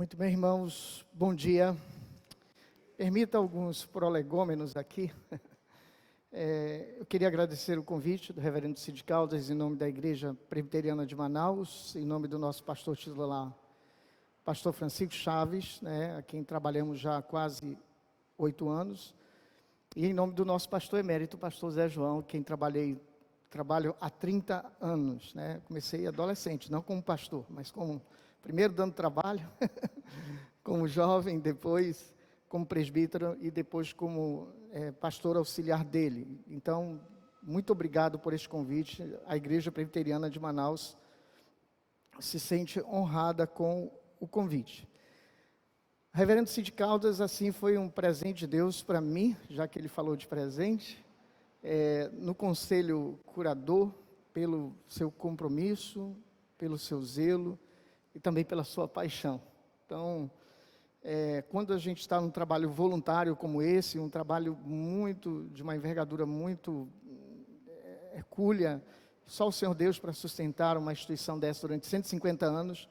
Muito bem, irmãos, bom dia. Permita alguns prolegômenos aqui. Eu queria agradecer o convite do reverendo Cid Caldas, em nome da Igreja Presbiteriana de Manaus, em nome do nosso pastor titular, pastor Francisco Chaves, a quem trabalhamos já há quase 8 anos, e em nome do nosso pastor emérito, pastor Zé João, quem trabalho há 30 anos. Comecei adolescente, não como pastor, mas como primeiro dando trabalho, como jovem, depois como presbítero e depois como pastor auxiliar dele. Então, muito obrigado por este convite. A Igreja Presbiteriana de Manaus se sente honrada com o convite. Reverendo Cid Caldas, assim, foi um presente de Deus para mim, já que ele falou de presente, no conselho curador, pelo seu compromisso, pelo seu zelo, e também pela sua paixão. Então, quando a gente está num trabalho voluntário como esse, um trabalho de uma envergadura muito hercúlea, só o Senhor Deus para sustentar uma instituição dessa durante 150 anos,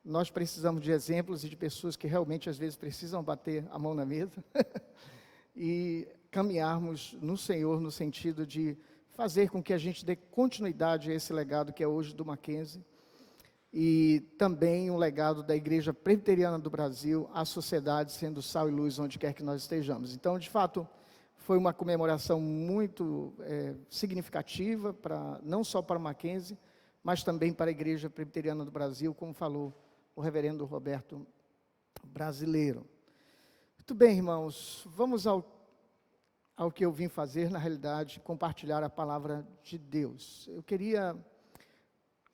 nós precisamos de exemplos e de pessoas que realmente às vezes precisam bater a mão na mesa e caminharmos no Senhor no sentido de fazer com que a gente dê continuidade a esse legado que é hoje do Mackenzie, e também um legado da Igreja Presbiteriana do Brasil, à sociedade, sendo sal e luz onde quer que nós estejamos. Então, de fato, foi uma comemoração muito significativa, não só para o Mackenzie, mas também para a Igreja Presbiteriana do Brasil, como falou o reverendo Roberto Brasileiro. Muito bem, irmãos, vamos ao que eu vim fazer, na realidade, compartilhar a palavra de Deus. Eu queria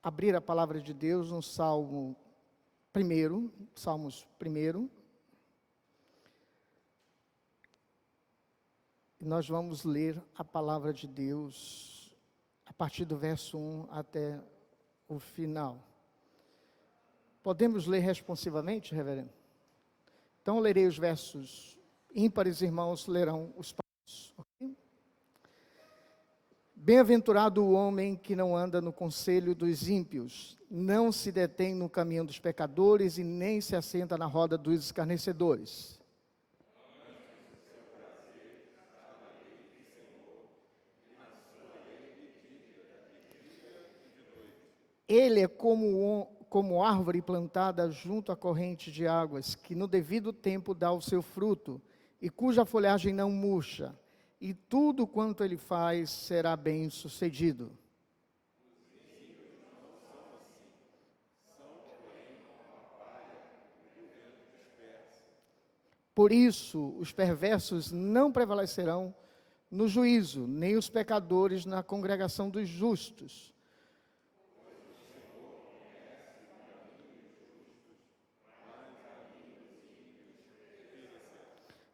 abrir a palavra de Deus no Salmos 1. E nós vamos ler a palavra de Deus a partir do verso 1 até o final. Podemos ler responsivamente, reverendo? Então, eu lerei os versos ímpares, irmãos lerão os pares. Ok? Bem-aventurado o homem que não anda no conselho dos ímpios, não se detém no caminho dos pecadores e nem se assenta na roda dos escarnecedores. Ele é como árvore plantada junto à corrente de águas, que no devido tempo dá o seu fruto, e cuja folhagem não murcha, e tudo quanto ele faz será bem sucedido. Por isso, os perversos não prevalecerão no juízo, nem os pecadores na congregação dos justos.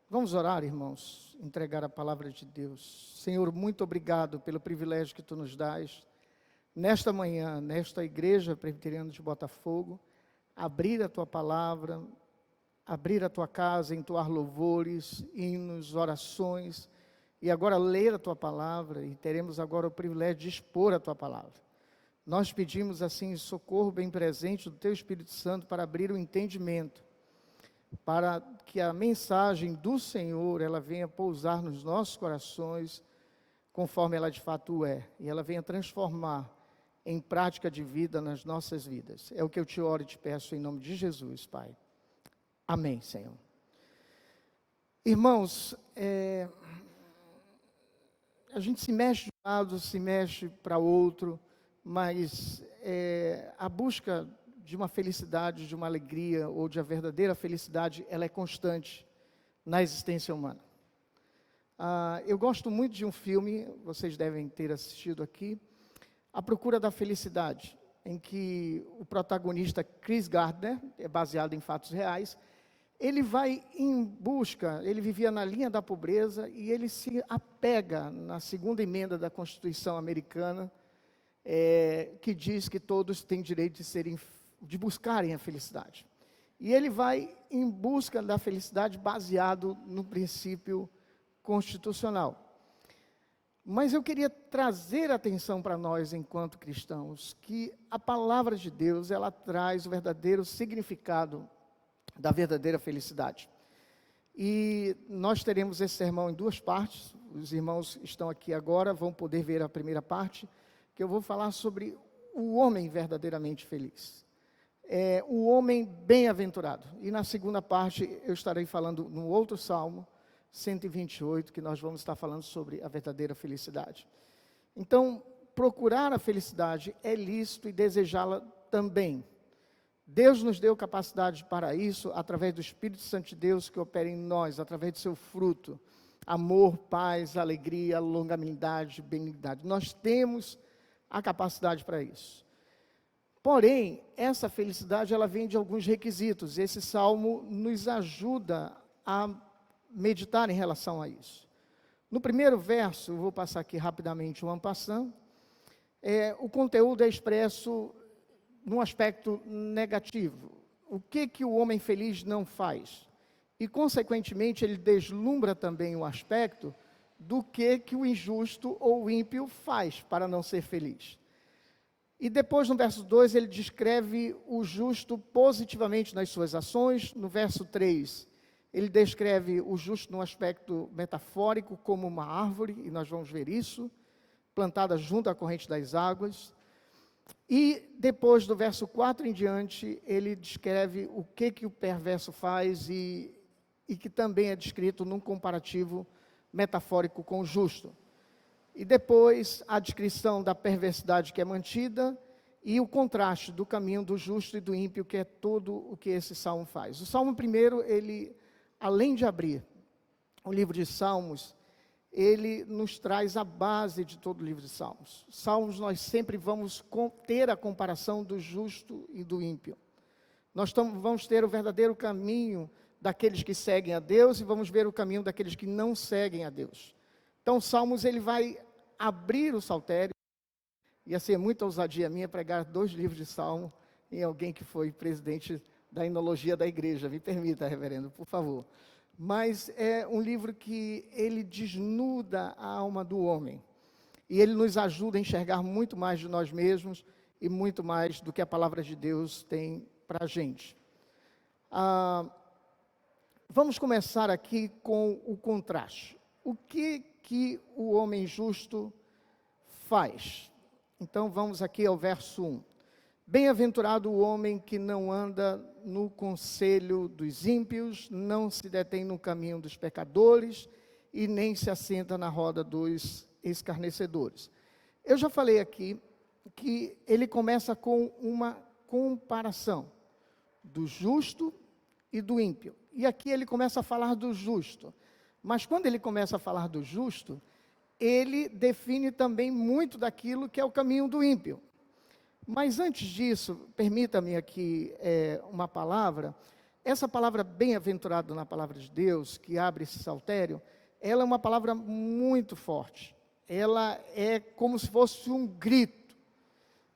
Vamos orar, irmãos, entregar a palavra de Deus. Senhor, muito obrigado pelo privilégio que Tu nos dás, nesta manhã, nesta Igreja Presbiteriana de Botafogo, abrir a Tua palavra, abrir a Tua casa, entoar louvores, hinos, orações, e agora ler a Tua palavra, e teremos agora o privilégio de expor a Tua palavra. Nós pedimos assim socorro bem presente do Teu Espírito Santo para abrir o entendimento, para que a mensagem do Senhor, ela venha pousar nos nossos corações, conforme ela de fato é, e ela venha transformar em prática de vida nas nossas vidas. É o que eu te oro e te peço em nome de Jesus, Pai. Amém, Senhor. Irmãos, a gente se mexe de um lado, se mexe para outro, mas a busca de uma felicidade, de uma alegria, ou de a verdadeira felicidade, ela é constante na existência humana. Eu gosto muito de um filme, vocês devem ter assistido aqui, A Procura da Felicidade, em que o protagonista Chris Gardner, é baseado em fatos reais, ele vai em busca, ele vivia na linha da pobreza, e ele se apega na segunda emenda da Constituição americana, que diz que todos têm direito de buscarem a felicidade. E ele vai em busca da felicidade baseado no princípio constitucional. Mas eu queria trazer atenção para nós, enquanto cristãos, que a palavra de Deus, ela traz o verdadeiro significado da verdadeira felicidade. E nós teremos esse sermão em duas partes. Os irmãos estão aqui agora, vão poder ver a primeira parte, que eu vou falar sobre o homem verdadeiramente feliz. O homem bem-aventurado. E na segunda parte eu estarei falando no outro Salmo, 128, que nós vamos estar falando sobre a verdadeira felicidade. Então, procurar a felicidade é lícito e desejá-la também. Deus nos deu capacidade para isso através do Espírito Santo de Deus que opera em nós, através do seu fruto, amor, paz, alegria, longanimidade, benignidade. Nós temos a capacidade para isso. Porém, essa felicidade, ela vem de alguns requisitos. Esse salmo nos ajuda a meditar em relação a isso. No primeiro verso, eu vou passar aqui rapidamente o en passant, o conteúdo é expresso num aspecto negativo. O que o homem feliz não faz? E, consequentemente, ele deslumbra também o aspecto do que o injusto ou o ímpio faz para não ser feliz. E depois, no verso 2, ele descreve o justo positivamente nas suas ações. No verso 3, ele descreve o justo no aspecto metafórico como uma árvore, e nós vamos ver isso, plantada junto à corrente das águas. E depois, do verso 4 em diante, ele descreve o que o perverso faz e que também é descrito num comparativo metafórico com o justo. E depois, a descrição da perversidade que é mantida e o contraste do caminho do justo e do ímpio, que é tudo o que esse salmo faz. O salmo primeiro, ele, além de abrir o livro de Salmos, ele nos traz a base de todo o livro de Salmos. Salmos, nós sempre vamos ter a comparação do justo e do ímpio. Nós vamos ter o verdadeiro caminho daqueles que seguem a Deus e vamos ver o caminho daqueles que não seguem a Deus. Então, Salmos, ele vai abrir o saltério. Ia ser muita ousadia minha pregar 2 livros de Salmo em alguém que foi presidente da enologia da igreja. Me permita, reverendo, por favor. Mas é um livro que ele desnuda a alma do homem. E ele nos ajuda a enxergar muito mais de nós mesmos e muito mais do que a palavra de Deus tem para a gente. Vamos começar aqui com o contraste. O que o homem justo faz? Então vamos aqui ao verso 1. Bem-aventurado o homem que não anda no conselho dos ímpios, não se detém no caminho dos pecadores e nem se assenta na roda dos escarnecedores. Eu já falei aqui que ele começa com uma comparação do justo e do ímpio. E aqui ele começa a falar do justo. Mas quando ele começa a falar do justo, ele define também muito daquilo que é o caminho do ímpio. Mas antes disso, permita-me aqui uma palavra. Essa palavra bem-aventurado na palavra de Deus, que abre esse saltério, ela é uma palavra muito forte. Ela é como se fosse um grito.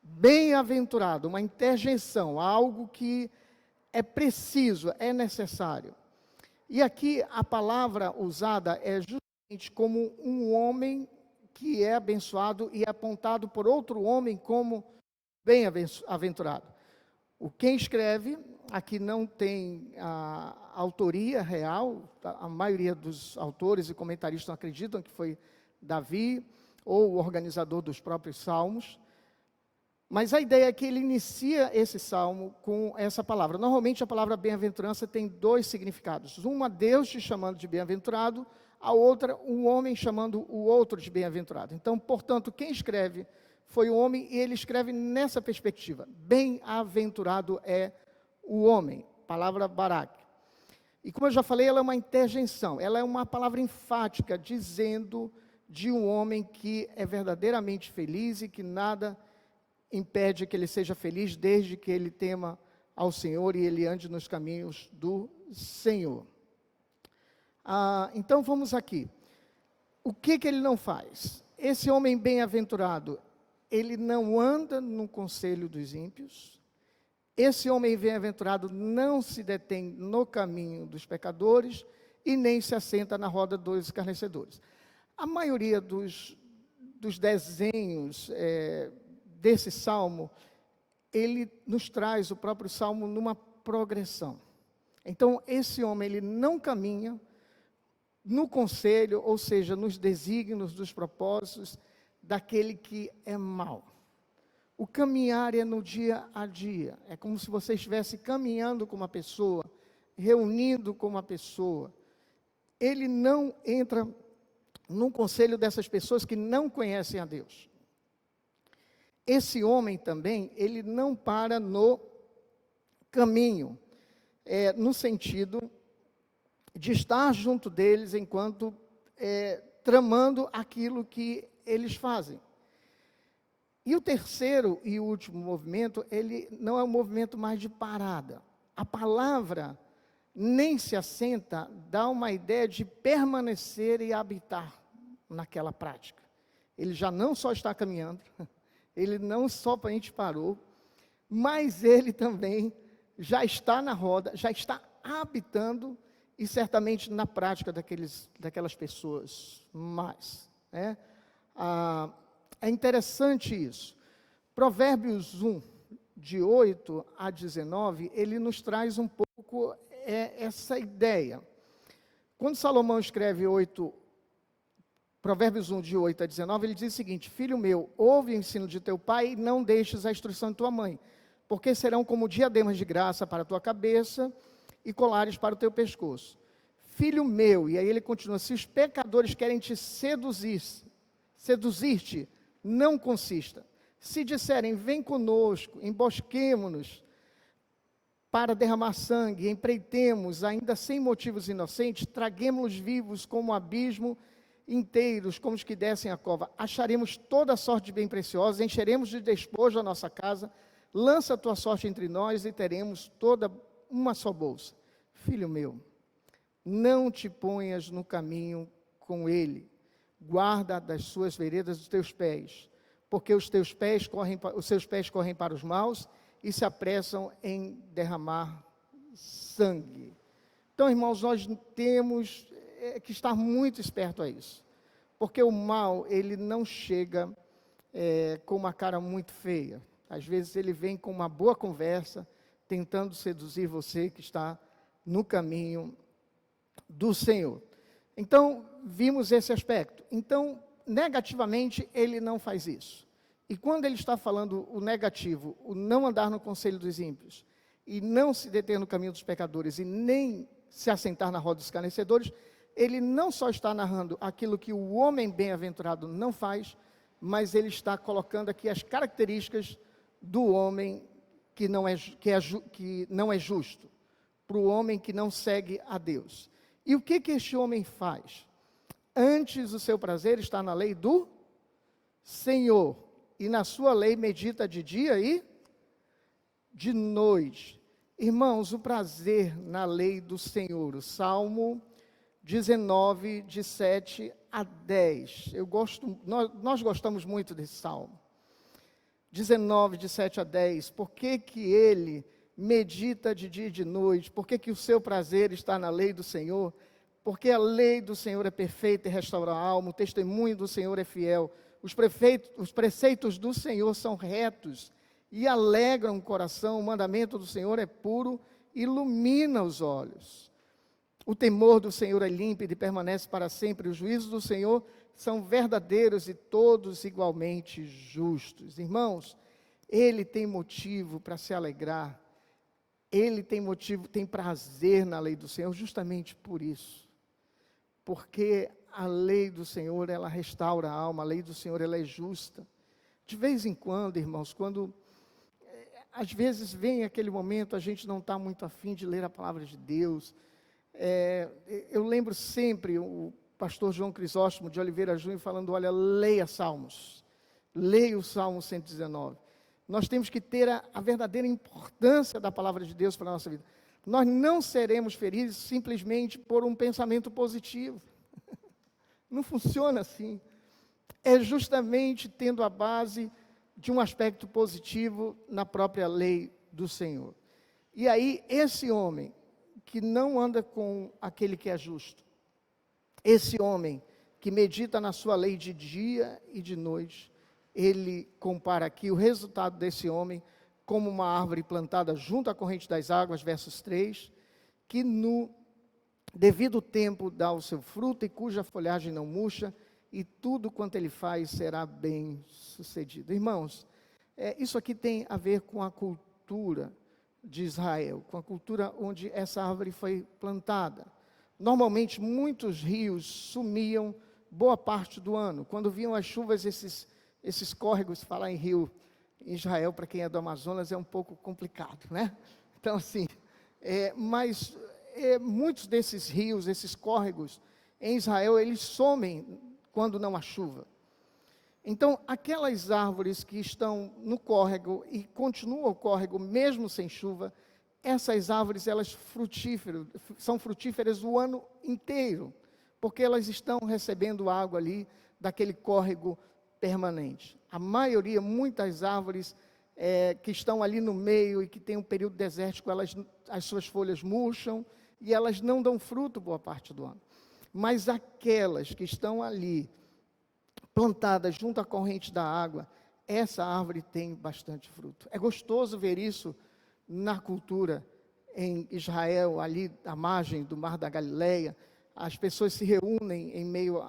Bem-aventurado, uma interjeição, algo que é preciso, é necessário. E aqui a palavra usada é justamente como um homem que é abençoado e é apontado por outro homem como bem-aventurado. Quem escreve, aqui não tem a autoria real, a maioria dos autores e comentaristas não acreditam que foi Davi ou o organizador dos próprios salmos, mas a ideia é que ele inicia esse salmo com essa palavra. Normalmente a palavra bem-aventurança tem 2 significados. Uma, Deus te chamando de bem-aventurado, a outra, um homem chamando o outro de bem-aventurado. Então, portanto, quem escreve foi o homem e ele escreve nessa perspectiva. Bem-aventurado é o homem, palavra barak. E como eu já falei, ela é uma interjeição, ela é uma palavra enfática, dizendo de um homem que é verdadeiramente feliz e que nada impede que ele seja feliz, desde que ele tema ao Senhor e ele ande nos caminhos do Senhor. Então vamos aqui. O que ele não faz? Esse homem bem-aventurado, ele não anda no conselho dos ímpios. Esse homem bem-aventurado não se detém no caminho dos pecadores e nem se assenta na roda dos escarnecedores. A maioria dos desenhos desse salmo, ele nos traz o próprio salmo numa progressão. Então, esse homem, ele não caminha no conselho, ou seja, nos desígnios, dos propósitos daquele que é mau. O caminhar é no dia a dia. É como se você estivesse caminhando com uma pessoa, reunindo com uma pessoa. Ele não entra no conselho dessas pessoas que não conhecem a Deus. Esse homem também, ele não para no caminho, no sentido de estar junto deles enquanto tramando aquilo que eles fazem. E o terceiro e último movimento, ele não é um movimento mais de parada. A palavra nem se assenta, dá uma ideia de permanecer e habitar naquela prática. Ele já não só está caminhando, ele não somente parou, mas ele também já está na roda, já está habitando e certamente na prática daquelas pessoas mais. É interessante isso. Provérbios 1, de 8 a 19, ele nos traz um pouco essa ideia. Quando Salomão escreve Provérbios 1, de 8 a 19, ele diz o seguinte: filho meu, ouve o ensino de teu pai e não deixes a instrução de tua mãe, porque serão como diademas de graça para a tua cabeça e colares para o teu pescoço. Filho meu, e aí ele continua, se os pecadores querem te seduzir-te, não consista. Se disserem, vem conosco, embosquemo-nos para derramar sangue, empreitemos, ainda sem motivos inocentes, traguemo-los vivos como um abismo, inteiros, como os que descem a cova. Acharemos toda sorte de bem preciosa, encheremos de despojo a nossa casa, lança a tua sorte entre nós e teremos toda uma só bolsa. Filho meu, não te ponhas no caminho com ele, guarda das suas veredas os teus pés, porque os seus pés correm para os maus e se apressam em derramar sangue. Então, irmãos, nós temos que estar muito esperto a isso, porque o mal, ele não chega com uma cara muito feia. Às vezes ele vem com uma boa conversa, tentando seduzir você que está no caminho do Senhor. Então, vimos esse aspecto. Então, negativamente, ele não faz isso. E quando ele está falando o negativo, o não andar no conselho dos ímpios, e não se deter no caminho dos pecadores, e nem se assentar na roda dos escarnecedores, ele não só está narrando aquilo que o homem bem-aventurado não faz, mas ele está colocando aqui as características do homem que não é justo, para o homem que não segue a Deus. E o que este homem faz? Antes o seu prazer está na lei do Senhor, e na sua lei medita de dia e de noite. Irmãos, o prazer na lei do Senhor, o Salmo 19, de 7 a 10. Nós gostamos muito desse Salmo. 19, de 7 a 10. Por que ele medita de dia e de noite? Por que o seu prazer está na lei do Senhor? Porque a lei do Senhor é perfeita e restaura a alma, o testemunho do Senhor é fiel. Os preceitos do Senhor são retos e alegram o coração. O mandamento do Senhor é puro e ilumina os olhos. O temor do Senhor é límpido e permanece para sempre. Os juízos do Senhor são verdadeiros e todos igualmente justos. Irmãos, ele tem motivo para se alegrar. Ele tem prazer na lei do Senhor justamente por isso. Porque a lei do Senhor, ela restaura a alma, a lei do Senhor, ela é justa. De vez em quando, irmãos, às vezes vem aquele momento, a gente não está muito afim de ler a palavra de Deus. Eu lembro sempre o pastor João Crisóstomo de Oliveira Júnior falando, olha, leia Salmos, leia o Salmo 119. Nós temos que ter a verdadeira importância da palavra de Deus para a nossa vida. Nós não seremos felizes simplesmente por um pensamento positivo. Não funciona assim. É justamente tendo a base de um aspecto positivo na própria lei do Senhor. E aí, esse homem que não anda com aquele que é justo, esse homem que medita na sua lei de dia e de noite, ele compara aqui o resultado desse homem como uma árvore plantada junto à corrente das águas, versos 3, que no devido tempo dá o seu fruto e cuja folhagem não murcha, e tudo quanto ele faz será bem sucedido. Irmãos, isso aqui tem a ver com a cultura de Israel, com a cultura onde essa árvore foi plantada. Normalmente, muitos rios sumiam boa parte do ano. Quando vinham as chuvas, esses córregos, falar em rio em Israel, para quem é do Amazonas, é um pouco complicado, né? Então, assim, muitos desses rios, esses córregos, em Israel, eles somem quando não há chuva. Então, aquelas árvores que estão no córrego e continuam o córrego mesmo sem chuva, essas árvores, elas são frutíferas o ano inteiro, porque elas estão recebendo água ali daquele córrego permanente. A maioria, muitas árvores que estão ali no meio e que tem um período desértico, as suas folhas murcham e elas não dão fruto boa parte do ano. Mas aquelas que estão ali, plantadas junto à corrente da água, essa árvore tem bastante fruto. É gostoso ver isso na cultura em Israel, ali à margem do Mar da Galileia. As pessoas se reúnem em meio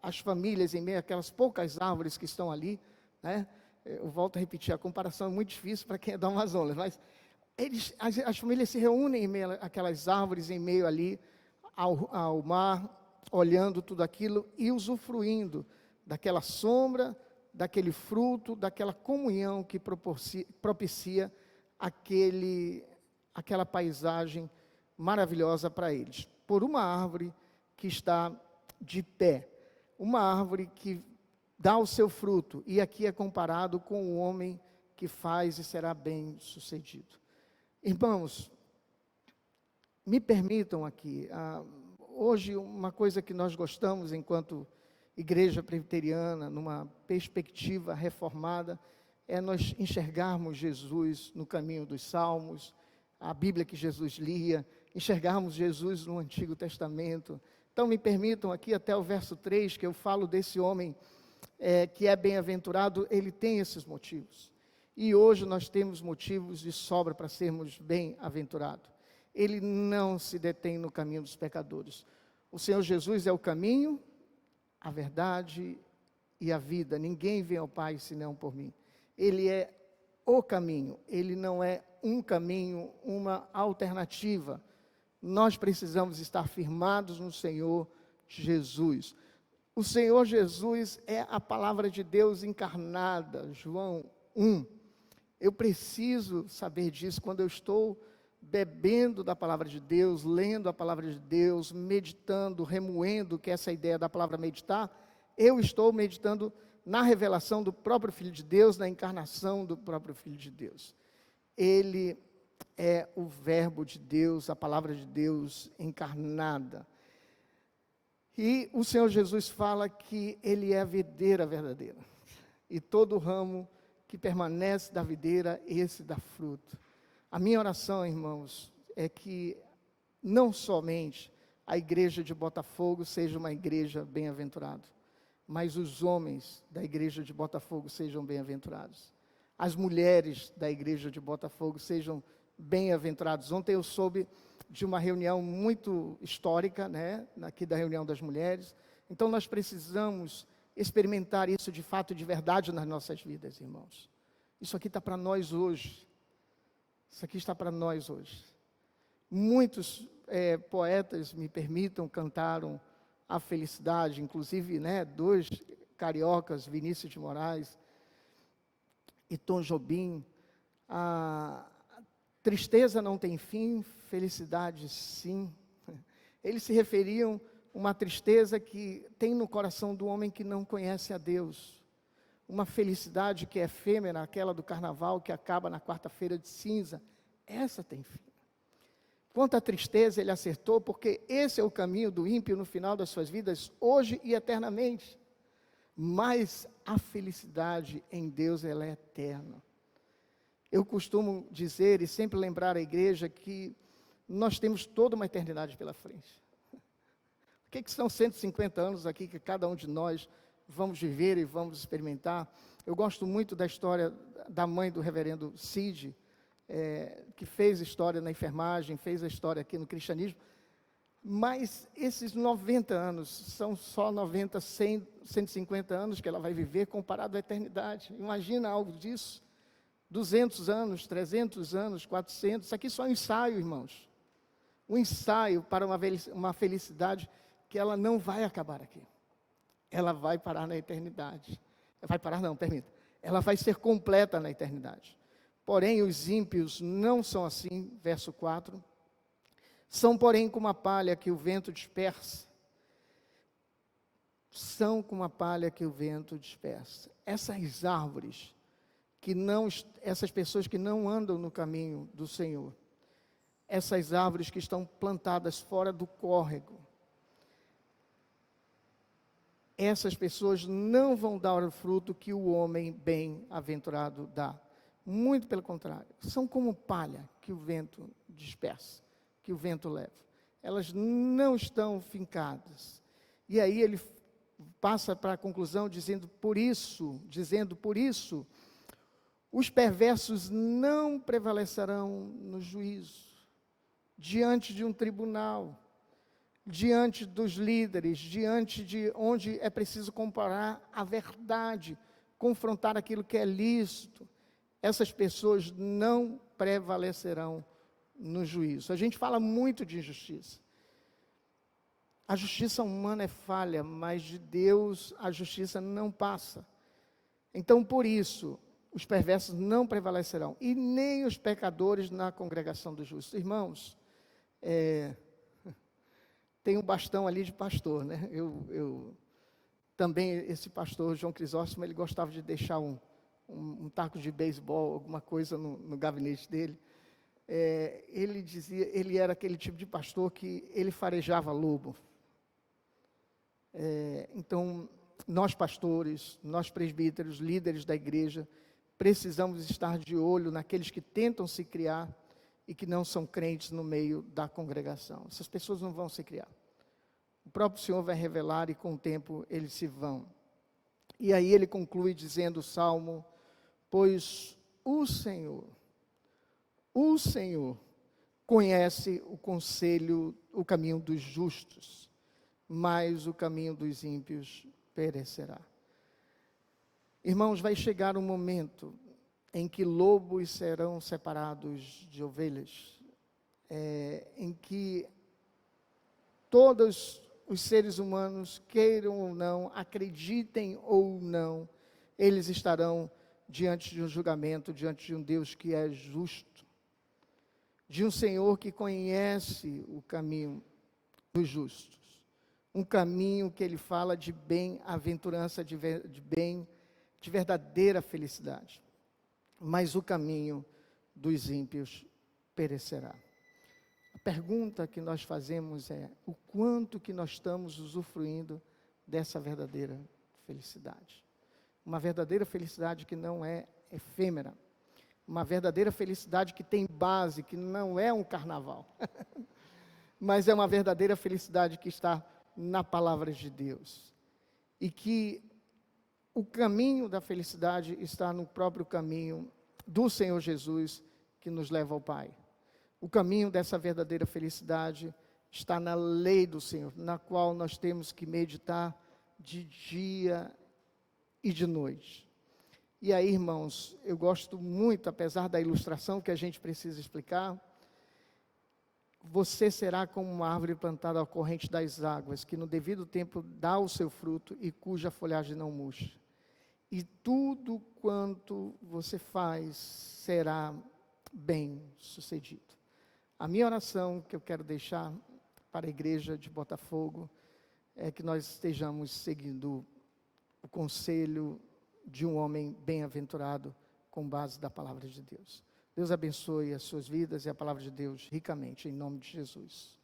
às famílias, em meio àquelas poucas árvores que estão ali, né? Eu volto a repetir, a comparação é muito difícil para quem é do Amazonas, mas as famílias se reúnem em meio àquelas árvores, em meio ali ao mar, olhando tudo aquilo e usufruindo daquela sombra, daquele fruto, daquela comunhão que propicia aquela paisagem maravilhosa para eles. Por uma árvore que está de pé, uma árvore que dá o seu fruto, e aqui é comparado com o homem que faz e será bem sucedido. Irmãos, me permitam aqui, hoje uma coisa que nós gostamos enquanto igreja presbiteriana, numa perspectiva reformada, é nós enxergarmos Jesus no caminho dos Salmos, a Bíblia que Jesus lia, enxergarmos Jesus no Antigo Testamento. Então me permitam aqui até o verso 3, que eu falo desse homem que é bem-aventurado, ele tem esses motivos. E hoje nós temos motivos de sobra para sermos bem-aventurados. Ele não se detém no caminho dos pecadores. O Senhor Jesus é o caminho, a verdade e a vida. Ninguém vem ao Pai senão por mim. Ele é o caminho, ele não é um caminho, uma alternativa. Nós precisamos estar firmados no Senhor Jesus. O Senhor Jesus é a palavra de Deus encarnada, João 1. Eu preciso saber disso quando eu estou bebendo da palavra de Deus, lendo a palavra de Deus, meditando, remoendo, que é essa ideia da palavra meditar. Eu estou meditando na revelação do próprio Filho de Deus, na encarnação do próprio Filho de Deus. Ele é o verbo de Deus, a palavra de Deus encarnada. E o Senhor Jesus fala que Ele é a videira verdadeira. E todo ramo que permanece da videira, esse dá fruto. A minha oração, irmãos, é que não somente a igreja de Botafogo seja uma igreja bem-aventurada, mas os homens da igreja de Botafogo sejam bem-aventurados. As mulheres da igreja de Botafogo sejam bem-aventurados. Ontem eu soube de uma reunião muito histórica, né, aqui da reunião das mulheres. Então nós precisamos experimentar isso de fato, de verdade nas nossas vidas, irmãos. Isso aqui está para nós hoje. Isso aqui está para nós hoje. Muitos poetas, me permitam, cantaram a felicidade, inclusive, né, dois cariocas, Vinícius de Moraes e Tom Jobim. A tristeza não tem fim, felicidade sim. Eles se referiam a uma tristeza que tem no coração do homem que não conhece a Deus. Uma felicidade que é efêmera, aquela do carnaval que acaba na quarta-feira de cinza. Essa tem fim. Quanto à tristeza, ele acertou, porque esse é o caminho do ímpio no final das suas vidas, hoje e eternamente. Mas a felicidade em Deus, ela é eterna. Eu costumo dizer e sempre lembrar a igreja que nós temos toda uma eternidade pela frente. O que são 150 anos aqui que cada um de nós vamos viver e vamos experimentar? Eu gosto muito da história da mãe do reverendo Cid, que fez história na enfermagem, fez a história aqui no cristianismo, mas esses 90 anos são só 90, 100, 150 anos que ela vai viver comparado à eternidade. Imagina algo disso. 200 anos, 300 anos, 400, isso aqui só é um ensaio, irmãos. Um ensaio para uma felicidade que ela não vai acabar aqui. Ela vai parar na eternidade. Vai parar não, permita. Ela vai ser completa na eternidade. Porém, os ímpios não são assim, verso 4. São, porém, como a palha que o vento dispersa. São como a palha que o vento dispersa. Essas árvores, essas pessoas que não andam no caminho do Senhor, essas árvores que estão plantadas fora do córrego, essas pessoas não vão dar o fruto que o homem bem-aventurado dá. Muito pelo contrário, são como palha que o vento dispersa, que o vento leva. Elas não estão fincadas. E aí ele passa para a conclusão dizendo, por isso, os perversos não prevalecerão no juízo, diante de um tribunal, diante dos líderes, diante de onde é preciso comparar a verdade, confrontar aquilo que é lícito. Essas pessoas não prevalecerão no juízo. A gente fala muito de injustiça. A justiça humana é falha, mas de Deus a justiça não passa. Então, por isso, os perversos não prevalecerão, e nem os pecadores na congregação dos justos. Irmãos, tem um bastão ali de pastor, né? Também, esse pastor, João Crisóstomo, ele gostava de deixar um taco de beisebol, alguma coisa no gabinete dele. Ele dizia, ele era aquele tipo de pastor que ele farejava lobo. Então, nós pastores, nós presbíteros, líderes da igreja, precisamos estar de olho naqueles que tentam se criar e que não são crentes no meio da congregação. Essas pessoas não vão se criar. O próprio Senhor vai revelar e com o tempo eles se vão. E aí ele conclui dizendo o Salmo, pois o Senhor conhece o conselho, o caminho dos justos, mas o caminho dos ímpios perecerá. Irmãos, vai chegar um momento em que lobos serão separados de ovelhas, em que todos os seres humanos, queiram ou não, acreditem ou não, eles estarão diante de um julgamento, diante de um Deus que é justo, de um Senhor que conhece o caminho dos justos, um caminho que ele fala de bem-aventurança, de verdadeira felicidade, mas o caminho dos ímpios perecerá. A pergunta que nós fazemos é, o quanto que nós estamos usufruindo dessa verdadeira felicidade? Uma verdadeira felicidade que não é efêmera, uma verdadeira felicidade que tem base, que não é um carnaval, mas é uma verdadeira felicidade que está na palavra de Deus, e que o caminho da felicidade está no próprio caminho do Senhor Jesus, que nos leva ao Pai. O caminho dessa verdadeira felicidade está na lei do Senhor, na qual nós temos que meditar de dia e de noite. E aí, irmãos, eu gosto muito, apesar da ilustração que a gente precisa explicar, você será como uma árvore plantada à corrente das águas, que no devido tempo dá o seu fruto e cuja folhagem não murcha. E tudo quanto você faz será bem sucedido. A minha oração que eu quero deixar para a igreja de Botafogo é que nós estejamos seguindo o conselho de um homem bem-aventurado com base da palavra de Deus. Deus abençoe as suas vidas e a palavra de Deus ricamente, em nome de Jesus.